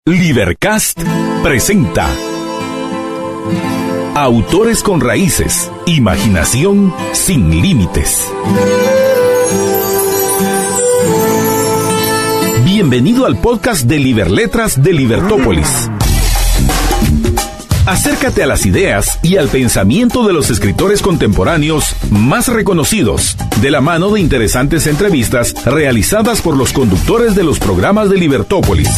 Libercast presenta Autores con Raíces, imaginación sin límites. Bienvenido al podcast de Liberletras de Libertópolis. Acércate a las ideas y al pensamiento de los escritores contemporáneos más reconocidos, de la mano de interesantes entrevistas realizadas por los conductores de los programas de Libertópolis.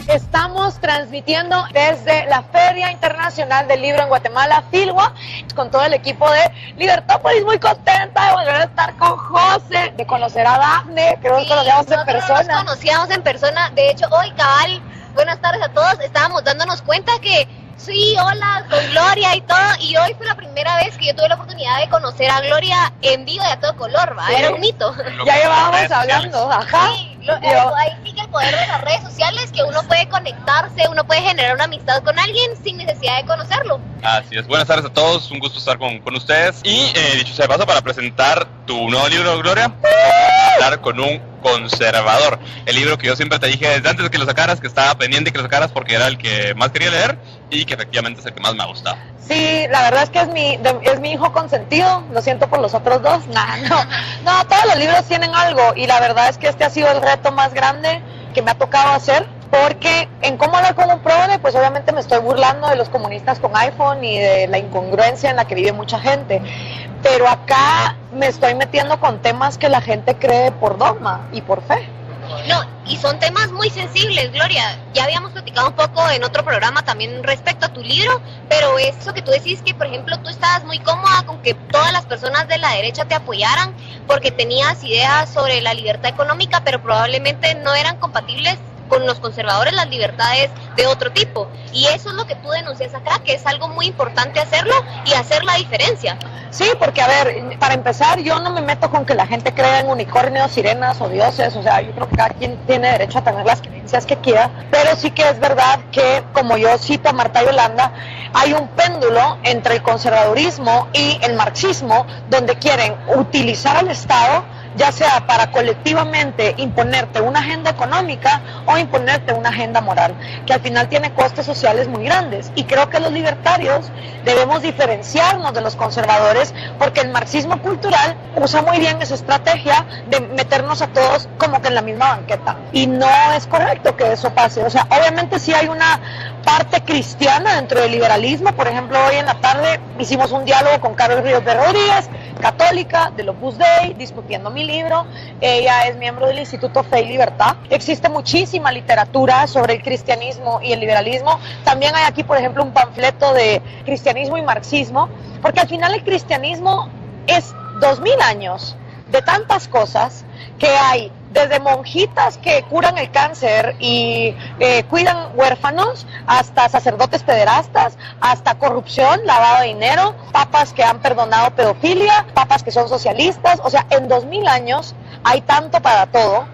Estamos transmitiendo desde la Feria Internacional del Libro en Guatemala, FILWA, con todo el equipo de Libertópolis. Muy contenta de volver a estar con José, de conocer a Dafne, que nos conocíamos en persona. Nos conocíamos en persona, de hecho hoy, cabal, buenas tardes a todos, estábamos dándonos cuenta que sí, hola, con Gloria y todo, y hoy fue la primera vez que yo tuve la oportunidad de conocer a Gloria en vivo y a todo color, ¿va? Sí. Era un mito. Ya llevábamos hablando, ajá. Sí, ahí sí que el poder de las redes sociales, que uno puede conectarse, uno puede generar una amistad con alguien sin necesidad de conocerlo. Así es, buenas tardes a todos, un gusto estar con ustedes. Y dicho sea de paso, para presentar tu nuevo libro, Gloria, vamos a hablar con un conservador. El libro que yo siempre te dije desde antes de que lo sacaras, que estaba pendiente que lo sacaras porque era el que más quería leer y que efectivamente es el que más me ha gustado. Sí, la verdad es que es mi hijo consentido, lo siento por los otros dos, no, todos los libros tienen algo y la verdad es que este ha sido el reto más grande que me ha tocado hacer, porque en cómo hablar con un progre, pues obviamente me estoy burlando de los comunistas con iPhone y de la incongruencia en la que vive mucha gente, pero acá me estoy metiendo con temas que la gente cree por dogma y por fe. No, y son temas muy sensibles, Gloria. Ya habíamos platicado un poco en otro programa también respecto a tu libro, pero eso que tú decís que, por ejemplo, tú estabas muy cómoda con que todas las personas de la derecha te apoyaran porque tenías ideas sobre la libertad económica, pero probablemente no eran compatibles con los conservadores las libertades de otro tipo. Y eso es lo que tú denuncias acá, que es algo muy importante hacerlo y hacer la diferencia. Sí, porque a ver, para empezar, yo no me meto con que la gente crea en unicornios, sirenas o dioses, o sea, yo creo que cada quien tiene derecho a tener las creencias que quiera, pero sí que es verdad que, como yo cito a Marta Yolanda, hay un péndulo entre el conservadurismo y el marxismo, donde quieren utilizar al Estado, ya sea para colectivamente imponerte una agenda económica o imponerte una agenda moral, que al final tiene costes sociales muy grandes. Y creo que los libertarios debemos diferenciarnos de los conservadores, porque el marxismo cultural usa muy bien esa estrategia de meternos a todos como que en la misma banqueta. Y no es correcto que eso pase. O sea, obviamente sí hay una parte cristiana dentro del liberalismo. Por ejemplo, hoy en la tarde hicimos un diálogo con Carol Ríos de Rodríguez, católica, del Opus Dei, discutiendo mi libro. Ella es miembro del Instituto Fe y Libertad. Existe muchísima literatura sobre el cristianismo y el liberalismo. También hay aquí, por ejemplo, un panfleto de cristianismo y marxismo, porque al final el cristianismo es 2000 años de tantas cosas que hay, desde monjitas que curan el cáncer y cuidan huérfanos, hasta sacerdotes pederastas, hasta corrupción, lavado de dinero, papas que han perdonado pedofilia, papas que son socialistas. O sea, en 2000 años hay tanto para todo,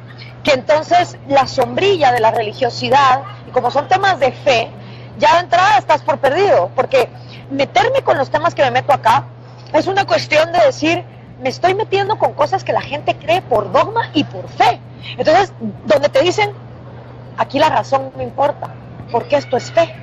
que entonces la sombrilla de la religiosidad, y como son temas de fe, ya de entrada estás por perdido, porque meterme con los temas que me meto acá es una cuestión de decir, me estoy metiendo con cosas que la gente cree por dogma y por fe. Entonces, donde te dicen, aquí la razón no importa, porque esto es fe.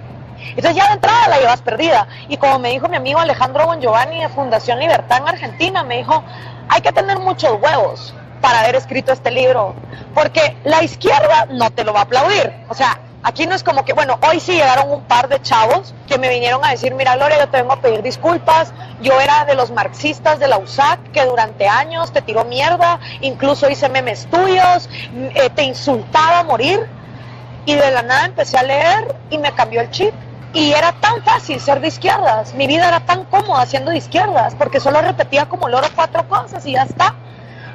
Entonces ya de entrada la llevas perdida. Y como me dijo mi amigo Alejandro Bongiovanni de Fundación Libertad en Argentina, me dijo, hay que tener muchos huevos para haber escrito este libro, porque la izquierda no te lo va a aplaudir. O sea, aquí no es como que, bueno, hoy sí llegaron un par de chavos que me vinieron a decir, mira Gloria, yo te vengo a pedir disculpas, yo era de los marxistas de la USAC que durante años te tiró mierda, incluso hice memes tuyos, te insultaba a morir, y de la nada empecé a leer y me cambió el chip. Y era tan fácil ser de izquierdas, mi vida era tan cómoda siendo de izquierdas, porque solo repetía como loro 4 cosas y ya está.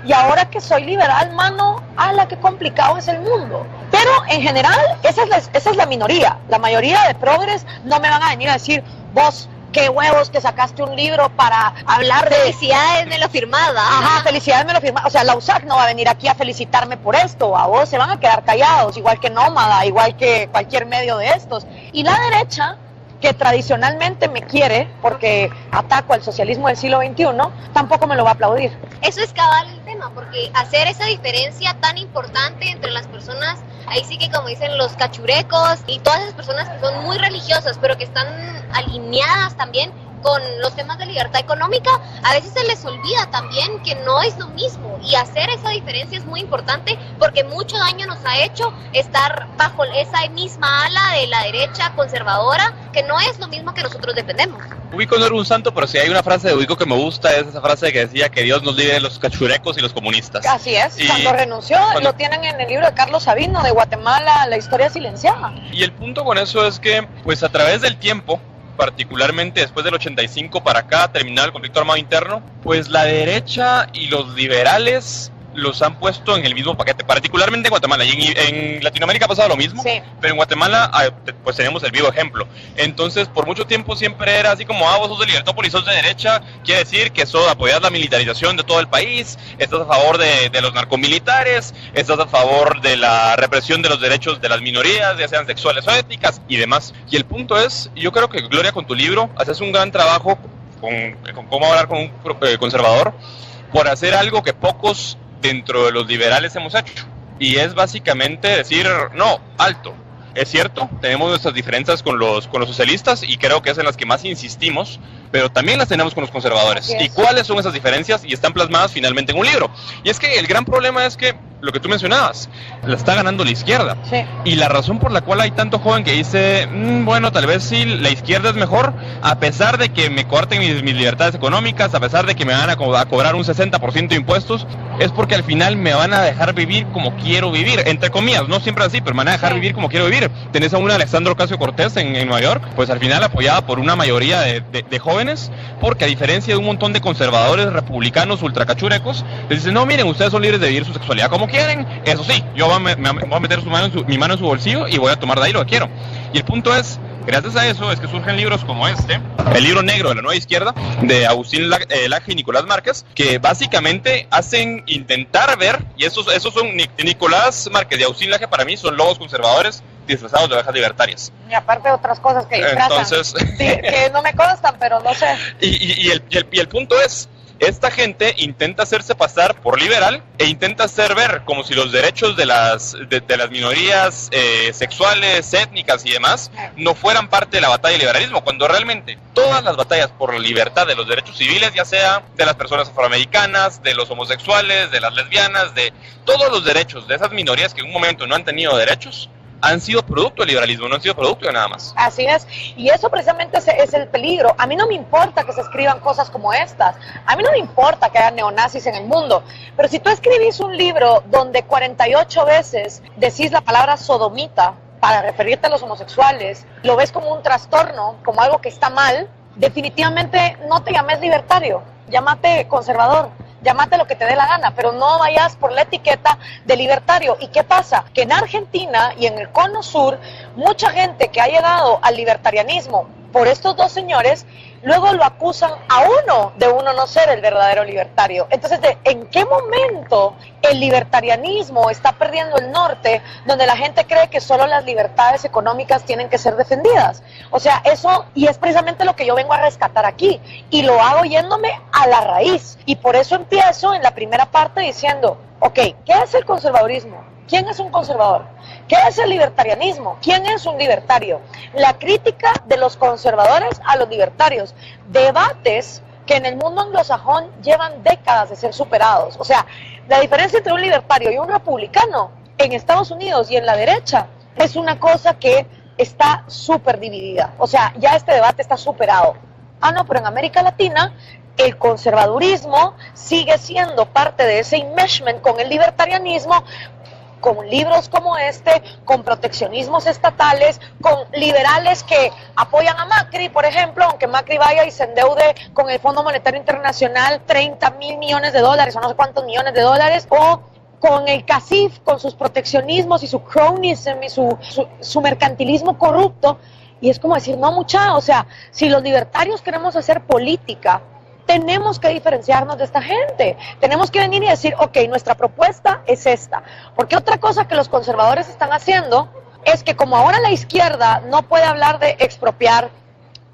Y ahora que soy liberal, mano, ¡ala, qué complicado es el mundo! Pero en general, esa es la minoría. La mayoría de progres no me van a venir a decir, vos, qué huevos que sacaste un libro para hablar de... Felicidades, me lo firmaba. Ajá, felicidades, me lo firmaba. O sea, la USAC no va a venir aquí a felicitarme por esto. A vos se van a quedar callados, igual que Nómada, igual que cualquier medio de estos. Y la derecha que tradicionalmente me quiere porque ataco al socialismo del siglo XXI, tampoco me lo va a aplaudir. Eso es cabal el tema, porque hacer esa diferencia tan importante entre las personas, ahí sí que como dicen los cachurecos y todas esas personas que son muy religiosas, pero que están alineadas también con los temas de libertad económica, a veces se les olvida también que no es lo mismo, y hacer esa diferencia es muy importante porque mucho daño nos ha hecho estar bajo esa misma ala de la derecha conservadora, que no es lo mismo que nosotros defendemos. Ubico no era un santo, pero si hay una frase de Ubico que me gusta, es esa frase que decía que Dios nos libre de los cachurecos y los comunistas. Así es, cuando renunció, lo tienen en el libro de Carlos Sabino, de Guatemala, la historia silenciada. Y el punto con eso es que, pues a través del tiempo, particularmente después del 85 para acá, terminado el conflicto armado interno, pues la derecha y los liberales los han puesto en el mismo paquete, particularmente en Guatemala. Y en Latinoamérica ha pasado lo mismo, sí. Pero en Guatemala pues tenemos el vivo ejemplo. Entonces, por mucho tiempo siempre era así como, vos sos de Libertópolis, sos de derecha, quiere decir que sos apoyar la militarización de todo el país, estás a favor de los narcomilitares, estás a favor de la represión de los derechos de las minorías, ya sean sexuales o étnicas y demás. Y el punto es, yo creo que Gloria, con tu libro haces un gran trabajo con cómo hablar con un conservador, por hacer algo que pocos dentro de los liberales hemos hecho, y es básicamente decir, no, alto, es cierto, tenemos nuestras diferencias con los socialistas, y creo que es en las que más insistimos, pero también las tenemos con los conservadores. ¿Y cuáles son esas diferencias? Y están plasmadas finalmente en un libro. Y es que el gran problema es que, lo que tú mencionabas, la está ganando la izquierda. Sí. Y la razón por la cual hay tanto joven que dice, bueno, tal vez sí, la izquierda es mejor, a pesar de que me corten mis libertades económicas, a pesar de que me van a cobrar un 60% de impuestos, es porque al final me van a dejar vivir como quiero vivir, entre comillas, no siempre así, pero me van a dejar vivir como quiero vivir. Tenés a un Alexandre Ocasio-Cortez en Nueva York, pues al final apoyada por una mayoría de jóvenes, porque a diferencia de un montón de conservadores republicanos ultracachurecos, les dicen, no, miren, ustedes son libres de vivir su sexualidad como quieren, eso sí, yo voy a meter mi mano en su bolsillo y voy a tomar de ahí lo que quiero. Y el punto es, gracias a eso es que surgen libros como este, el libro negro de la nueva izquierda, de Agustín Laje y Nicolás Márquez, que básicamente hacen intentar ver, y esos son Nicolás Márquez y Agustín Laje, para mí son lobos conservadores disfrazados de ovejas libertarias. Y aparte de otras cosas que disfrazan. Entonces, sí, que no me constan, pero no sé. Y el punto es, esta gente intenta hacerse pasar por liberal e intenta hacer ver como si los derechos de las minorías sexuales, étnicas y demás no fueran parte de la batalla del liberalismo, cuando realmente todas las batallas por la libertad de los derechos civiles, ya sea de las personas afroamericanas, de los homosexuales, de las lesbianas, de todos los derechos de esas minorías que en un momento no han tenido derechos, han sido producto del liberalismo, no han sido producto de nada más. Así es, y eso precisamente es el peligro. A mí no me importa que se escriban cosas como estas, a mí no me importa que haya neonazis en el mundo, pero si tú escribís un libro donde 48 veces decís la palabra sodomita para referirte a los homosexuales, lo ves como un trastorno, como algo que está mal, definitivamente no te llames libertario, llámate conservador. Llámate lo que te dé la gana, pero no vayas por la etiqueta de libertario. ¿Y qué pasa? Que en Argentina y en el Cono Sur, mucha gente que ha llegado al libertarianismo por estos dos señores, luego lo acusan a uno de uno no ser el verdadero libertario. Entonces, ¿en qué momento el libertarianismo está perdiendo el norte, donde la gente cree que solo las libertades económicas tienen que ser defendidas? O sea, eso, y es precisamente lo que yo vengo a rescatar aquí, y lo hago yéndome a la raíz, y por eso empiezo en la primera parte diciendo, ok, ¿qué es el conservadurismo? ¿Quién es un conservador? ¿Qué es el libertarianismo? ¿Quién es un libertario? La crítica de los conservadores a los libertarios. Debates que en el mundo anglosajón llevan décadas de ser superados. O sea, la diferencia entre un libertario y un republicano en Estados Unidos y en la derecha es una cosa que está súper dividida. O sea, ya este debate está superado. Ah, no, pero en América Latina el conservadurismo sigue siendo parte de ese enmeshment con el libertarianismo, con libros como este, con proteccionismos estatales, con liberales que apoyan a Macri, por ejemplo, aunque Macri vaya y se endeude con el Fondo Monetario Internacional 30,000 millones de dólares o no sé cuántos millones de dólares, o con el CACIF, con sus proteccionismos y su cronyism y su mercantilismo corrupto. Y es como decir, no, mucha, o sea, si los libertarios queremos hacer política, tenemos que diferenciarnos de esta gente. Tenemos que venir y decir, ok, nuestra propuesta es esta. Porque otra cosa que los conservadores están haciendo es que como ahora la izquierda no puede hablar de expropiar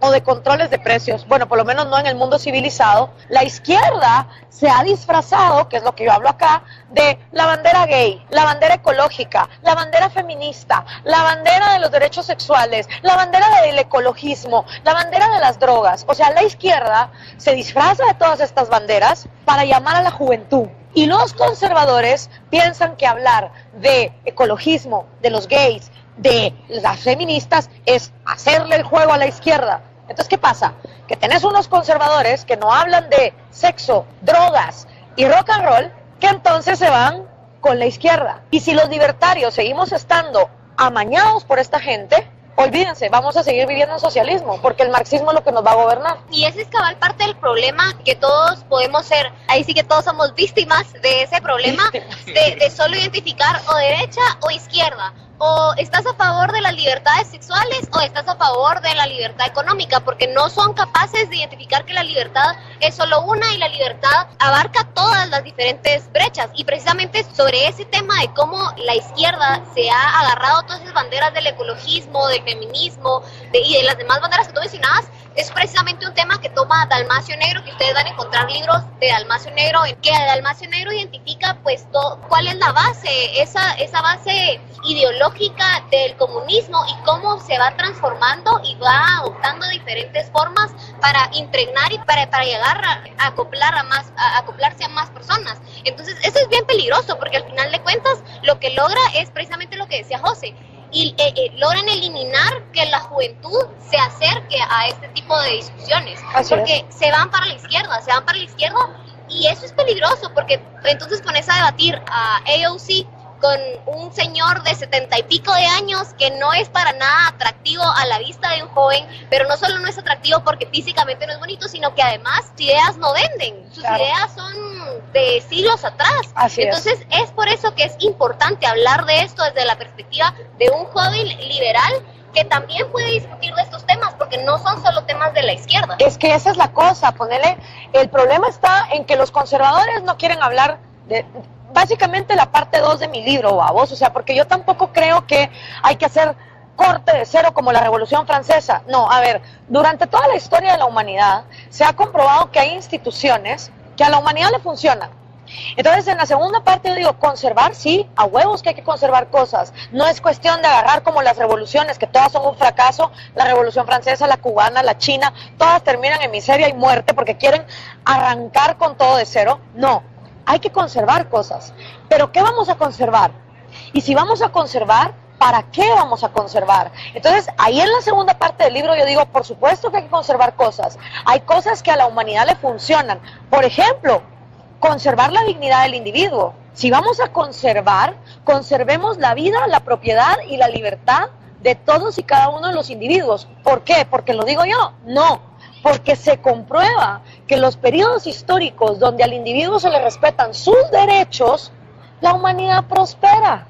o de controles de precios, bueno, por lo menos no en el mundo civilizado, la izquierda se ha disfrazado, que es lo que yo hablo acá, de la bandera gay, la bandera ecológica, la bandera feminista, la bandera de los derechos sexuales, la bandera del ecologismo, la bandera de las drogas. O sea, la izquierda se disfraza de todas estas banderas para llamar a la juventud. Y los conservadores piensan que hablar de ecologismo, de los gays, de las feministas, es hacerle el juego a la izquierda. Entonces, ¿qué pasa? Que tenés unos conservadores que no hablan de sexo, drogas y rock and roll, que entonces se van con la izquierda. Y si los libertarios seguimos estando amañados por esta gente, olvídense, vamos a seguir viviendo en socialismo, porque el marxismo es lo que nos va a gobernar. Y ese es cabal parte del problema, que todos podemos ser, ahí sí que todos somos víctimas de ese problema, de solo identificar o derecha o izquierda. O estás a favor de las libertades sexuales o estás a favor de la libertad económica, porque no son capaces de identificar que la libertad es solo una y la libertad abarca todas las diferentes brechas. Y precisamente sobre ese tema de cómo la izquierda se ha agarrado todas esas banderas del ecologismo, del feminismo y de las demás banderas que tú mencionabas, es precisamente un tema que toma Dalmacio Negro, que ustedes van a encontrar libros de Dalmacio Negro, en que Dalmacio Negro identifica pues cuál es la base, esa base ideológica del comunismo y cómo se va transformando y va adoptando diferentes formas para impregnar y para llegar a acoplarse a más personas. Entonces eso es bien peligroso, porque al final de cuentas lo que logra es precisamente lo que decía José, y logran eliminar que la juventud se acerque a este tipo de discusiones, porque se van para la izquierda, y eso es peligroso, porque entonces pones a debatir a AOC con un señor de 70 y pico de años que no es para nada atractivo a la vista de un joven, pero no solo no es atractivo porque físicamente no es bonito, sino que además sus ideas no venden, sus ideas son de siglos atrás. Entonces es por eso que es importante hablar de esto desde la perspectiva de un joven liberal que también puede discutir de estos temas, porque no son solo temas de la izquierda. Es que esa es la cosa, el problema está en que los conservadores no quieren hablar de... Básicamente la parte 2 de mi libro, babos, o sea, porque yo tampoco creo que hay que hacer corte de cero como la Revolución Francesa. No, a ver, durante toda la historia de la humanidad se ha comprobado que hay instituciones que a la humanidad le funcionan. Entonces, en la segunda parte yo digo, conservar, sí, a huevos que hay que conservar cosas. No es cuestión de agarrar como las revoluciones, que todas son un fracaso, la Revolución Francesa, la cubana, la china, todas terminan en miseria y muerte porque quieren arrancar con todo de cero. No. Hay que conservar cosas, pero ¿qué vamos a conservar? Y si vamos a conservar, ¿para qué vamos a conservar? Entonces, ahí en la segunda parte del libro yo digo, por supuesto que hay que conservar cosas. Hay cosas que a la humanidad le funcionan. Por ejemplo, conservar la dignidad del individuo. Si vamos a conservar, conservemos la vida, la propiedad y la libertad de todos y cada uno de los individuos. ¿Por qué? ¿Porque lo digo yo? No. Porque se comprueba que en los periodos históricos donde al individuo se le respetan sus derechos, la humanidad prospera.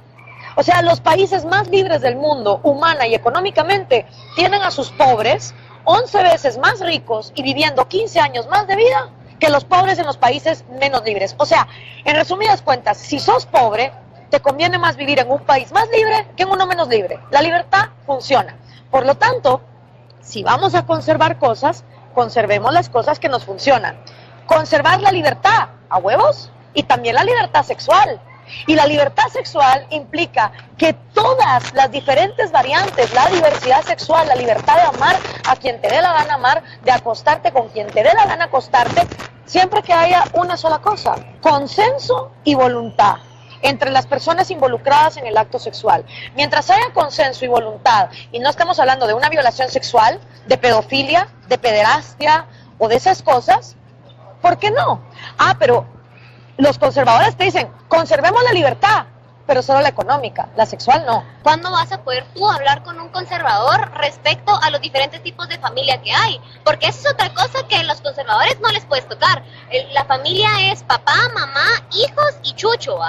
O sea, los países más libres del mundo, humana y económicamente, tienen a sus pobres 11 veces más ricos y viviendo 15 años más de vida que los pobres en los países menos libres. O sea, en resumidas cuentas, si sos pobre, te conviene más vivir en un país más libre que en uno menos libre. La libertad funciona. Por lo tanto, si vamos a conservar cosas, conservemos las cosas que nos funcionan. Conservar la libertad, a huevos, y también la libertad sexual. Y la libertad sexual implica que todas las diferentes variantes, la diversidad sexual, la libertad de amar a quien te dé la gana amar, de acostarte con quien te dé la gana acostarte, siempre que haya una sola cosa, consenso y voluntad entre las personas involucradas en el acto sexual. Mientras haya consenso y voluntad, y no estamos hablando de una violación sexual, de pedofilia, de pederastia o de esas cosas, ¿por qué no? Pero los conservadores te dicen, conservemos la libertad, pero solo la económica, la sexual no. ¿Cuándo vas a poder tú hablar con un conservador respecto a los diferentes tipos de familia que hay? Porque eso es otra cosa que los conservadores no les puedes tocar. La familia es papá, mamá, hijos y chucho,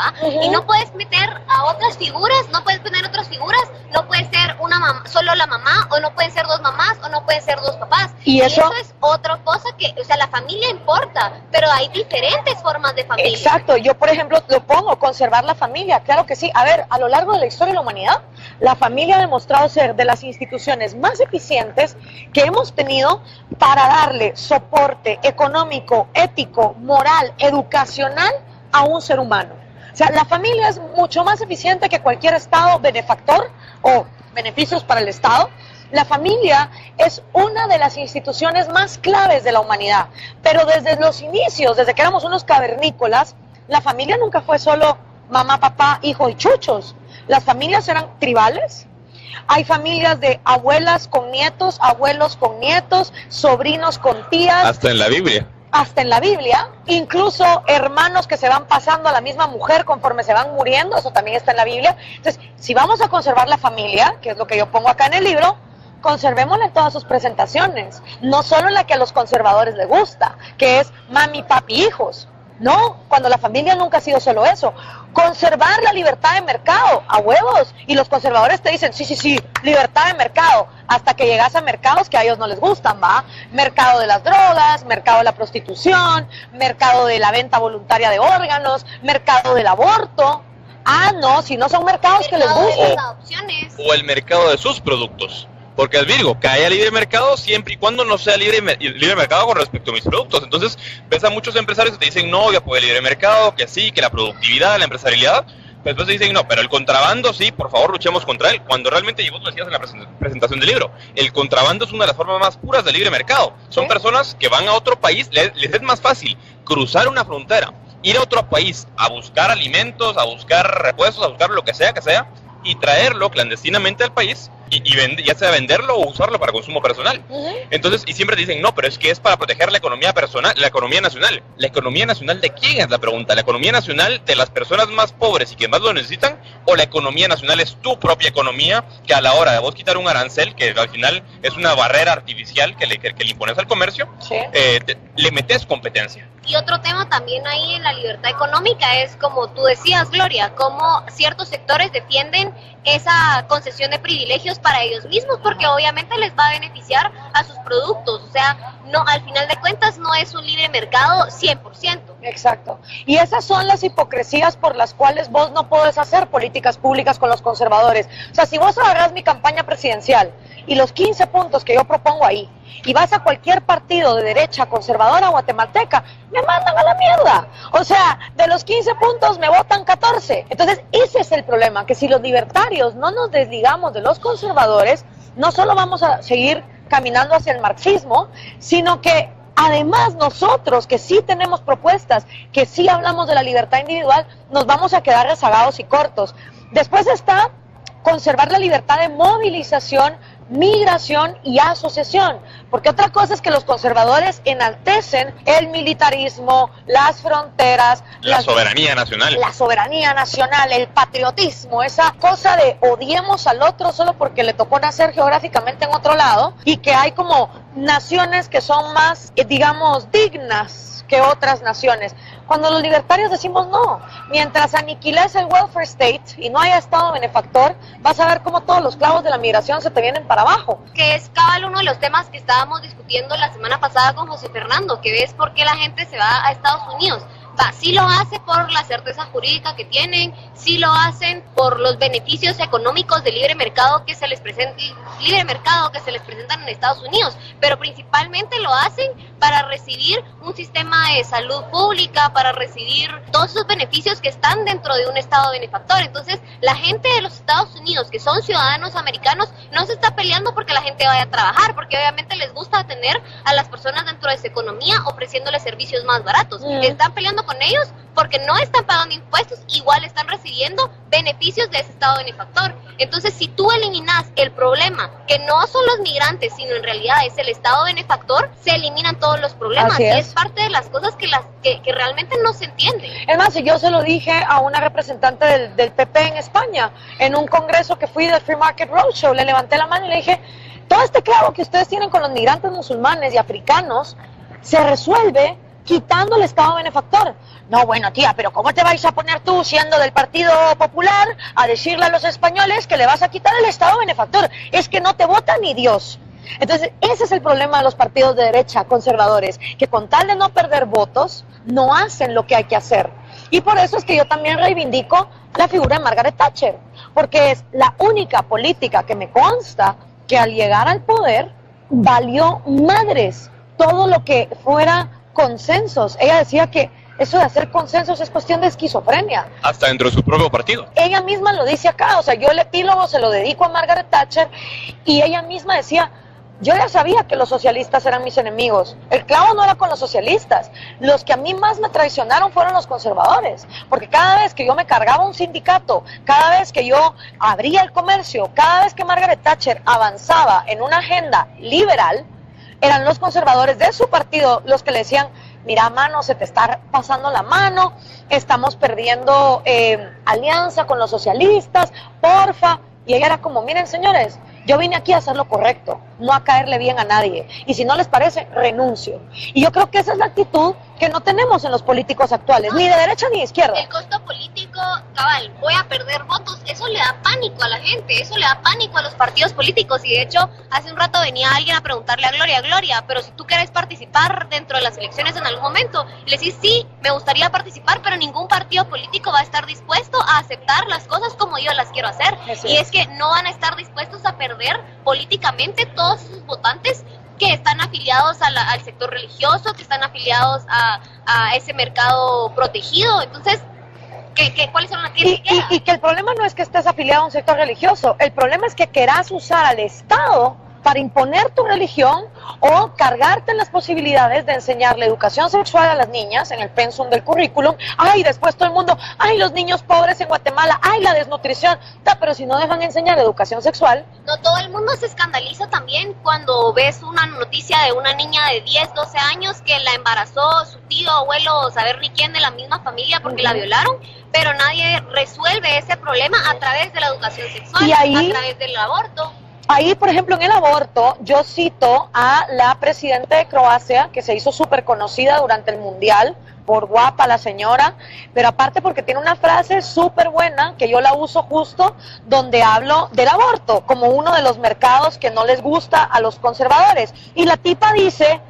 Y no puedes meter a otras figuras, no puedes poner otras figuras, no puede ser una solo la mamá, o no pueden ser dos mamás, o no pueden ser dos papás. Y eso es otra cosa que, o sea, la familia importa, pero hay diferentes formas de familia. Exacto, yo por ejemplo lo pongo, conservar la familia, claro que sí. A ver, a lo largo de la historia de la humanidad, la familia ha demostrado ser de las instituciones más eficientes que hemos tenido para darle soporte económico, ético, moral, educacional a un ser humano. O sea, la familia es mucho más eficiente que cualquier Estado benefactor o beneficios para el Estado. La familia es una de las instituciones más claves de la humanidad, pero desde los inicios, desde que éramos unos cavernícolas, la familia nunca fue solo mamá, papá, hijo y chuchos. Las familias eran tribales. Hay familias de abuelas con nietos, abuelos con nietos, sobrinos con tías. Hasta en la Biblia. Hasta en la Biblia, incluso hermanos que se van pasando a la misma mujer conforme se van muriendo, eso también está en la Biblia. Entonces, si vamos a conservar la familia, que es lo que yo pongo acá en el libro, conservémosla en todas sus presentaciones, no solo en la que a los conservadores les gusta, que es mami, papi, hijos. No, cuando la familia nunca ha sido solo eso. Conservar la libertad de mercado, a huevos. Y los conservadores te dicen, sí, libertad de mercado. Hasta que llegas a mercados que a ellos no les gustan, ¿va? Mercado de las drogas, mercado de la prostitución, mercado de la venta voluntaria de órganos, mercado del aborto. Ah, no, si no son mercados que les gustan. O el mercado de sus productos. Porque es Virgo, que haya libre mercado siempre y cuando no sea libre mercado con respecto a mis productos. Entonces, ves a muchos empresarios que te dicen, no, ya puede libre mercado, que sí, que la productividad, la empresarialidad. Pero después te dicen, no, pero el contrabando sí, por favor, luchemos contra él. Cuando realmente, y vos lo decías en la presentación del libro, el contrabando es una de las formas más puras del libre mercado. Son personas que van a otro país, les es más fácil cruzar una frontera, ir a otro país a buscar alimentos, a buscar repuestos, a buscar lo que sea, y traerlo clandestinamente al país y ya sea venderlo o usarlo para consumo personal. Entonces, y siempre dicen, no, pero es que es para proteger la economía personal, la economía nacional. ¿La economía nacional de quién es la pregunta? ¿La economía nacional de las personas más pobres y que más lo necesitan? ¿O la economía nacional es tu propia economía que a la hora de vos quitar un arancel, que al final es una barrera artificial que le impones al comercio, le metes competencia? Y otro tema también ahí en la libertad económica es, como tú decías, Gloria, cómo ciertos sectores defienden esa concesión de privilegios para ellos mismos, porque obviamente les va a beneficiar a sus productos. O sea, no, al final de cuentas no es un libre mercado 100%. Exacto. Y esas son las hipocresías por las cuales vos no podés hacer políticas públicas con los conservadores. O sea, si vos agarrás mi campaña presidencial y los 15 puntos que yo propongo ahí, y vas a cualquier partido de derecha conservadora guatemalteca, me mandan a la mierda. O sea, de los 15 puntos me votan 14. Entonces, ese es el problema, que si los libertarios no nos desligamos de los conservadores, no solo vamos a seguir caminando hacia el marxismo, sino que además nosotros, que sí tenemos propuestas, que sí hablamos de la libertad individual, nos vamos a quedar rezagados y cortos. Después está conservar la libertad de movilización, migración y asociación, porque otra cosa es que los conservadores enaltecen el militarismo, las fronteras, la soberanía nacional, el patriotismo, esa cosa de odiemos al otro solo porque le tocó nacer geográficamente en otro lado, y que hay como naciones que son más, digamos, dignas que otras naciones. Cuando los libertarios decimos no, mientras aniquiles el welfare state y no haya estado benefactor, vas a ver cómo todos los clavos de la migración se te vienen para abajo. Que es cabal uno de los temas que estábamos discutiendo la semana pasada con José Fernando, que ves por qué la gente se va a Estados Unidos. Sí lo hace por la certeza jurídica que tienen, sí lo hacen por los beneficios económicos del libre mercado que se les presentan en Estados Unidos, pero principalmente lo hacen para recibir un sistema de salud pública, para recibir todos esos beneficios que están dentro de un estado benefactor. Entonces, la gente de los Estados Unidos, que son ciudadanos americanos, no se está peleando porque la gente vaya a trabajar, porque obviamente les gusta tener a las personas dentro de su economía ofreciéndoles servicios más baratos. Están peleando con ellos porque no están pagando impuestos, igual están recibiendo beneficios de ese estado benefactor. Entonces, si tú eliminas el problema, que no son los migrantes, sino en realidad es el estado benefactor, se eliminan todos los problemas. Y es parte de las cosas que realmente no se entienden. Es más, yo se lo dije a una representante del PP en España, en un congreso que fui del Free Market Roadshow, le levanté la mano y le dije, todo este clavo que ustedes tienen con los migrantes musulmanes y africanos, se resuelve quitando el estado benefactor. No, bueno, tía, pero ¿cómo te vais a poner tú, siendo del Partido Popular, a decirle a los españoles que le vas a quitar el estado benefactor? Es que no te vota ni Dios. Entonces, ese es el problema de los partidos de derecha conservadores, que con tal de no perder votos, no hacen lo que hay que hacer. Y por eso es que yo también reivindico la figura de Margaret Thatcher, porque es la única política que me consta que al llegar al poder valió madres todo lo que fuera consensos. Ella decía que eso de hacer consensos es cuestión de esquizofrenia. Hasta dentro de su propio partido. Ella misma lo dice acá, o sea, yo el epílogo se lo dedico a Margaret Thatcher y ella misma decía, yo ya sabía que los socialistas eran mis enemigos. El clavo no era con los socialistas. Los que a mí más me traicionaron fueron los conservadores. Porque cada vez que yo me cargaba un sindicato, cada vez que yo abría el comercio, cada vez que Margaret Thatcher avanzaba en una agenda liberal, eran los conservadores de su partido los que le decían, mira, mano, se te está pasando la mano, estamos perdiendo alianza con los socialistas, porfa. Y ella era como, miren señores, yo vine aquí a hacer lo correcto, no a caerle bien a nadie. Y si no les parece, renuncio. Y yo creo que esa es la actitud que no tenemos en los políticos actuales, ni de derecha ni de izquierda. El costo político, cabal, voy a perder votos, eso le da pánico a la gente, eso le da pánico a los partidos políticos. Y de hecho, hace un rato venía alguien a preguntarle a Gloria, pero si tú quieres participar dentro de las elecciones en algún momento, y le decís, sí, me gustaría participar, pero ningún partido político va a estar dispuesto a aceptar las cosas como yo las quiero hacer. Y es que no van a estar dispuestos a perder políticamente todos sus votantes que están afiliados al sector religioso, que están afiliados a ese mercado protegido. Entonces, ¿cuáles son las que y que el problema no es que estés afiliado a un sector religioso, el problema es que querás usar al Estado para imponer tu religión o cargarte en las posibilidades de enseñar la educación sexual a las niñas en el pensum del currículum. Ay, después todo el mundo, ay, los niños pobres en Guatemala, ay, la desnutrición. Pero si no dejan enseñar educación sexual. No, todo el mundo se escandaliza también cuando ves una noticia de una niña de 10, 12 años que la embarazó su tío, abuelo, saber ni quién de la misma familia porque la violaron, pero nadie resuelve ese problema a través de la educación sexual, y ahí, a través del aborto. Ahí, por ejemplo, en el aborto, yo cito a la presidenta de Croacia, que se hizo súper conocida durante el Mundial, por guapa la señora, pero aparte porque tiene una frase súper buena, que yo la uso justo, donde hablo del aborto, como uno de los mercados que no les gusta a los conservadores. Y la tipa dice,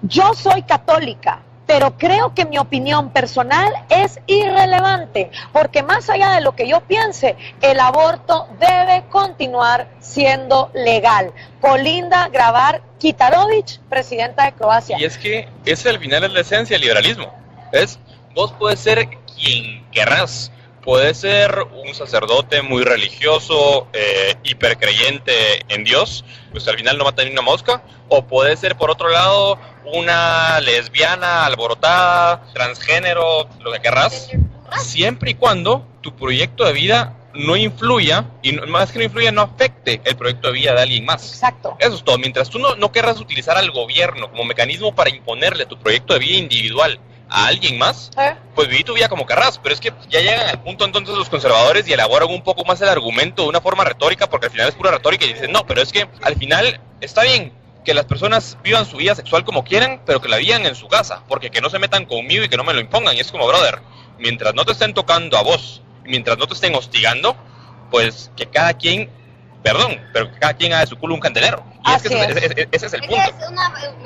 yo soy católica, pero creo que mi opinión personal es irrelevante, porque más allá de lo que yo piense, el aborto debe continuar siendo legal. Kolinda Grabar-Kitarović, presidenta de Croacia. Y es que ese al final es la esencia del liberalismo. ¿Ves? Vos puedes ser quien querrás. Puedes ser un sacerdote muy religioso, hipercreyente en Dios, pues al final no mata ni una mosca. O puedes ser, por otro lado, una lesbiana, alborotada, transgénero, lo que querrás, siempre y cuando tu proyecto de vida no influya, y más que no influya, no afecte el proyecto de vida de alguien más. Exacto. Eso es todo. Mientras tú no querrás utilizar al gobierno como mecanismo para imponerle tu proyecto de vida individual a alguien más, pues viví tu vida como querrás. Pero es que ya llegan al punto entonces los conservadores y elaboran un poco más el argumento de una forma retórica, porque al final es pura retórica, y dicen, no, pero es que al final está bien que las personas vivan su vida sexual como quieran, pero que la vivan en su casa, porque que no se metan conmigo y que no me lo impongan. Y es como, brother, mientras no te estén tocando a vos, mientras no te estén hostigando, pues que cada quien, pero que cada quien haga de su culo un candelero. Y es que ese es el punto.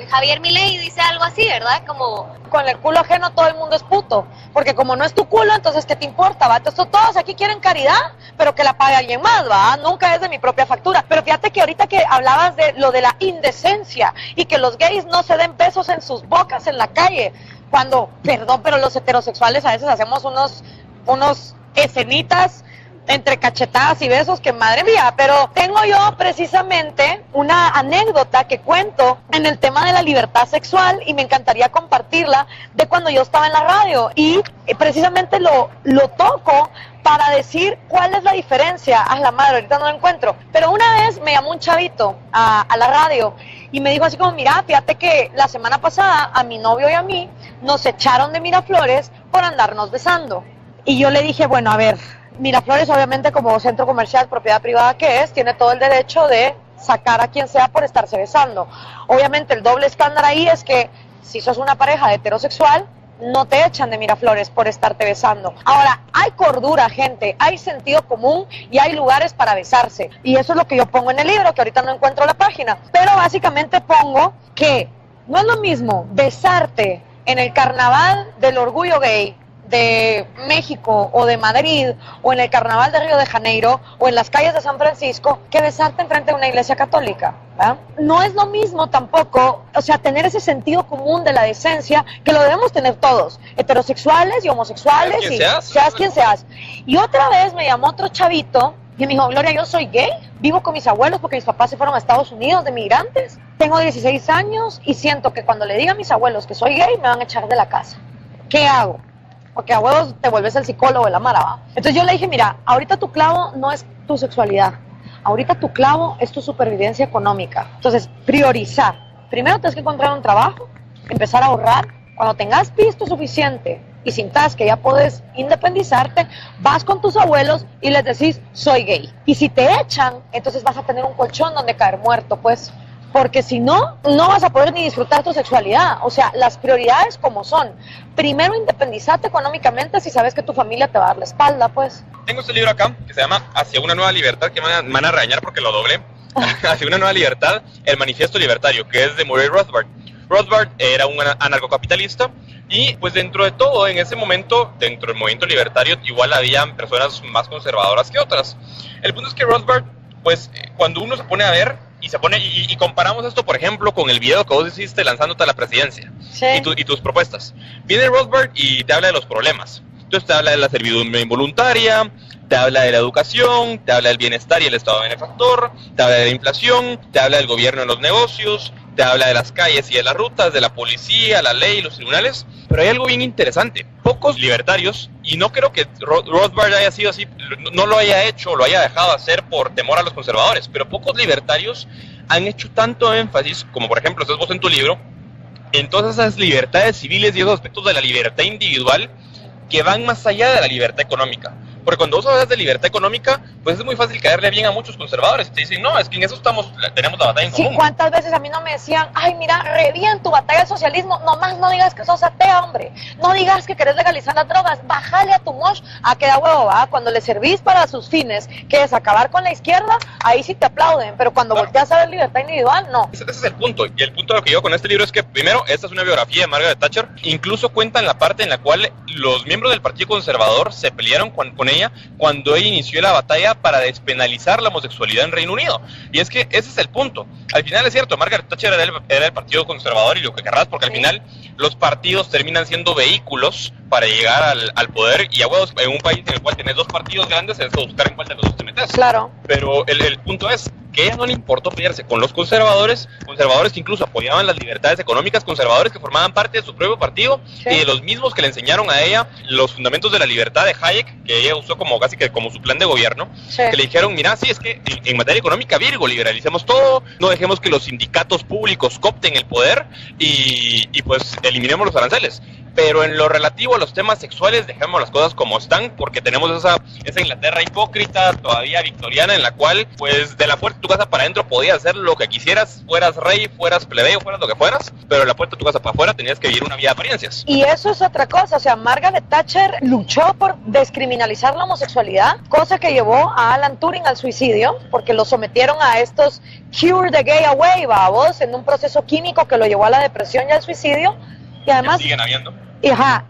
Javier Milei dice algo así, ¿verdad? Como, con el culo ajeno todo el mundo es puto, porque como no es tu culo, entonces ¿qué te importa, va? Entonces todos aquí quieren caridad, pero que la pague alguien más, va, nunca es de mi propia factura. Pero fíjate que ahorita que hablabas de lo de la indecencia y que los gays no se den besos en sus bocas en la calle, cuando, perdón, pero los heterosexuales a veces hacemos unos escenitas entre cachetadas y besos, que madre mía. Pero tengo yo precisamente una anécdota que cuento en el tema de la libertad sexual y me encantaría compartirla, de cuando yo estaba en la radio, y precisamente lo toco para decir cuál es la diferencia. A la madre, ahorita no lo encuentro, pero una vez me llamó un chavito a la radio y me dijo así como, mira, fíjate que la semana pasada a mi novio y a mí nos echaron de Miraflores por andarnos besando. Y yo le dije, bueno, a ver, Miraflores, obviamente, como centro comercial, propiedad privada que es, tiene todo el derecho de sacar a quien sea por estarse besando. Obviamente el doble escándalo ahí es que si sos una pareja heterosexual, no te echan de Miraflores por estarte besando. Ahora, hay cordura, gente, hay sentido común y hay lugares para besarse. Y eso es lo que yo pongo en el libro, que ahorita no encuentro la página. Pero básicamente pongo que no es lo mismo besarte en el carnaval del orgullo gay de México o de Madrid o en el carnaval de Río de Janeiro o en las calles de San Francisco que besarte enfrente de una iglesia católica, ¿verdad? No es lo mismo tampoco, o sea, tener ese sentido común de la decencia que lo debemos tener todos, heterosexuales y homosexuales, seas quien seas. Y otra vez me llamó otro chavito y me dijo, Gloria, yo soy gay, vivo con mis abuelos porque mis papás se fueron a Estados Unidos de migrantes, tengo 16 años y siento que cuando le diga a mis abuelos que soy gay me van a echar de la casa. ¿Qué hago? Porque a huevos te vuelves el psicólogo de la mara, ¿va? Entonces yo le dije, mira, ahorita tu clavo no es tu sexualidad, ahorita tu clavo es tu supervivencia económica. Entonces, priorizar. Primero tienes que encontrar un trabajo, empezar a ahorrar. Cuando tengas pisto suficiente y sintas que ya puedes independizarte, vas con tus abuelos y les decís, soy gay. Y si te echan, entonces vas a tener un colchón donde caer muerto, pues. Porque si no, no vas a poder ni disfrutar tu sexualidad. O sea, las prioridades como son. Primero, independizarte económicamente si sabes que tu familia te va a dar la espalda, pues. Tengo este libro acá que se llama Hacia una nueva libertad, que me van a regañar porque lo doblé. Hacia una nueva libertad, el manifiesto libertario, que es de Murray Rothbard. Rothbard era un anarcocapitalista y pues dentro de todo, en ese momento, dentro del movimiento libertario, igual había personas más conservadoras que otras. El punto es que Rothbard, pues cuando uno se pone a ver y comparamos esto, por ejemplo, con el video que vos hiciste lanzándote a la presidencia, sí, y tus propuestas. Viene Rothbard y te habla de los problemas. Entonces te habla de la servidumbre involuntaria, te habla de la educación, te habla del bienestar y el estado benefactor, te habla de la inflación, te habla del gobierno en los negocios, te habla de las calles y de las rutas, de la policía, la ley, los tribunales. Pero hay algo bien interesante. Pocos libertarios, y no creo que Rothbard haya sido así, no lo haya hecho, lo haya dejado hacer por temor a los conservadores, pero pocos libertarios han hecho tanto énfasis, como por ejemplo haces vos en tu libro, en todas esas libertades civiles y esos aspectos de la libertad individual que van más allá de la libertad económica. Porque cuando vos hablas de libertad económica, pues es muy fácil caerle bien a muchos conservadores. Te dicen, no, es que en eso tenemos la batalla en común. Sí, ¿cuántas veces a mí no me decían, ay, mira, re bien tu batalla del socialismo, nomás no digas que sos atea, hombre, no digas que querés legalizar las drogas, bájale a tu mosh, a que da huevo, ¿va? Cuando le servís para sus fines, que es acabar con la izquierda, ahí sí te aplauden, pero cuando volteas a ver libertad individual, no. Ese es el punto, y el punto de lo que yo con este libro es que, primero, esta es una biografía de Margaret Thatcher, incluso cuenta en la parte en la cual los miembros del Partido Conservador se pelearon con ella cuando ella inició la batalla para despenalizar la homosexualidad en Reino Unido. Y es que ese es el punto. Al final es cierto, Margaret Thatcher era el Partido Conservador y lo que querrás, porque al final los partidos terminan siendo vehículos para llegar al poder, y a huevos, en un país en el cual tenés dos partidos grandes, es buscar en cuál de los dos te metes. Claro. Pero el punto es que a ella no le importó pelearse con los conservadores que incluso apoyaban las libertades económicas, conservadores que formaban parte de su propio partido, sí, y de los mismos que le enseñaron a ella los fundamentos de la libertad de Hayek, que ella usó como casi que como su plan de gobierno, sí, que le dijeron, mira, sí, es que en materia económica, virgo, liberalicemos todo, no dejemos que los sindicatos públicos coopten el poder y pues eliminemos los aranceles. Pero en lo relativo a los temas sexuales, dejemos las cosas como están, porque tenemos esa Inglaterra hipócrita, todavía victoriana, en la cual, pues, de la puerta de tu casa para adentro podías hacer lo que quisieras, fueras rey, fueras plebeyo, fueras lo que fueras, pero de la puerta de tu casa para afuera tenías que vivir una vida de apariencias. Y eso es otra cosa, o sea, Margaret Thatcher luchó por descriminalizar la homosexualidad, cosa que llevó a Alan Turing al suicidio, porque lo sometieron a estos Cure the Gay Away, babos, en un proceso químico que lo llevó a la depresión y al suicidio. Y además, siguen habiendo.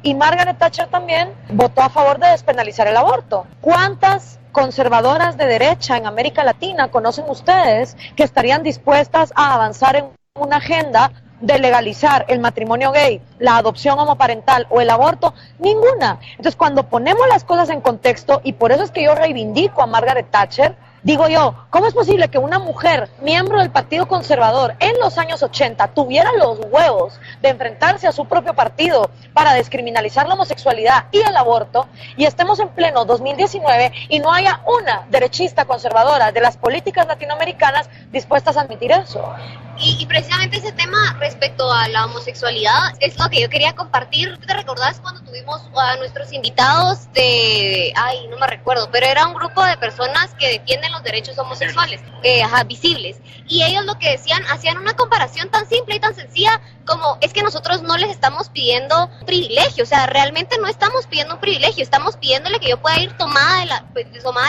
Y Margaret Thatcher también votó a favor de despenalizar el aborto. ¿Cuántas conservadoras de derecha en América Latina conocen ustedes que estarían dispuestas a avanzar en una agenda de legalizar el matrimonio gay, la adopción homoparental o el aborto? Ninguna. Entonces, cuando ponemos las cosas en contexto, y por eso es que yo reivindico a Margaret Thatcher, digo yo, ¿cómo es posible que una mujer, miembro del Partido Conservador, en los años 80, tuviera los huevos de enfrentarse a su propio partido para descriminalizar la homosexualidad y el aborto, y estemos en pleno 2019 y no haya una derechista conservadora de las políticas latinoamericanas dispuestas a admitir eso? Y precisamente ese tema respecto a la homosexualidad es lo que yo quería compartir. ¿Te recordás cuando tuvimos a nuestros invitados de... Ay, no me recuerdo, pero era un grupo de personas que defienden los derechos homosexuales visibles. Y ellos lo que decían, hacían una comparación tan simple y tan sencilla como, es que nosotros no les estamos pidiendo privilegio, o sea, realmente no estamos pidiendo un privilegio, estamos pidiéndole que yo pueda ir tomada de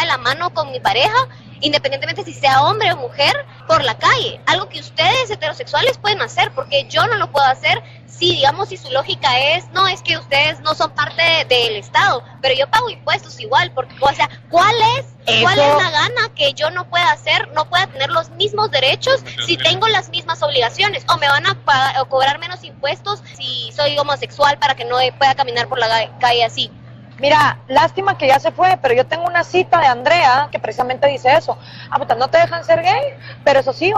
la mano con mi pareja, independientemente si sea hombre o mujer, por la calle. Algo que ustedes heterosexuales pueden hacer, porque yo no lo puedo hacer si su lógica es, no, es que ustedes no son parte del Estado, pero yo pago impuestos igual, porque, o sea, ¿cuál es la gana que yo no pueda hacer, no pueda tener los mismos derechos si tengo las mismas obligaciones? ¿O me van a cobrar menos impuestos si soy homosexual para que no pueda caminar por la calle así? Mira, lástima que ya se fue, pero yo tengo una cita de Andrea que precisamente dice eso. Puta, no te dejan ser gay, pero eso sí,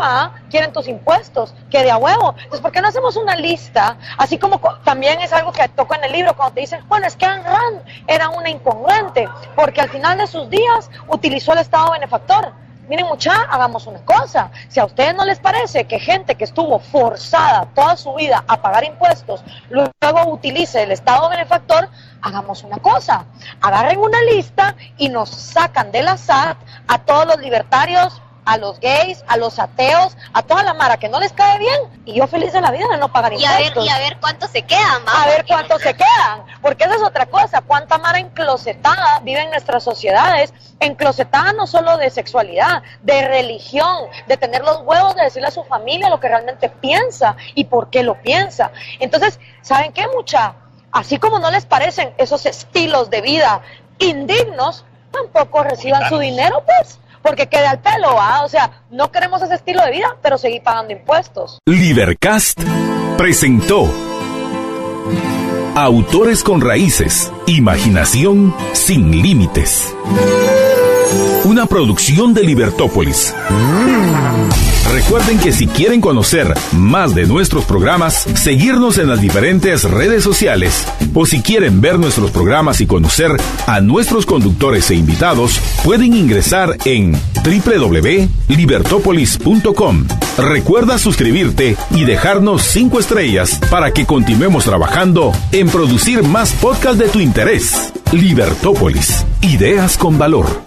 quieren tus impuestos, que de a huevo. Entonces, ¿por qué no hacemos una lista? Así como también es algo que toca en el libro, cuando te dicen, bueno, es que Ayn Rand era una incongruente, porque al final de sus días utilizó el Estado benefactor. Miren, mucha, hagamos una cosa. Si a ustedes no les parece que gente que estuvo forzada toda su vida a pagar impuestos, luego utilice el Estado benefactor, hagamos una cosa. Agarren una lista y nos sacan de la SAT a todos los libertarios, a los gays, a los ateos, a toda la mara que no les cae bien, y yo feliz de la vida de no pagar impuestos. Y a ver cuántos se quedan, A ver cuántos se quedan, porque esa es otra cosa. Cuánta mara enclosetada vive en nuestras sociedades, enclosetada no solo de sexualidad, de religión, de tener los huevos de decirle a su familia lo que realmente piensa y por qué lo piensa. Entonces, ¿saben qué, mucha? Así como no les parecen esos estilos de vida indignos, tampoco reciban su dinero, pues. Porque quede al pelo, o sea, no queremos ese estilo de vida, pero seguir pagando impuestos. Libercast presentó Autores con Raíces, Imaginación sin Límites. Una producción de Libertópolis. Recuerden que si quieren conocer más de nuestros programas, seguirnos en las diferentes redes sociales, o si quieren ver nuestros programas y conocer a nuestros conductores e invitados, pueden ingresar en www.libertopolis.com. Recuerda suscribirte y dejarnos 5 estrellas para que continuemos trabajando en producir más podcasts de tu interés. Libertópolis, ideas con valor.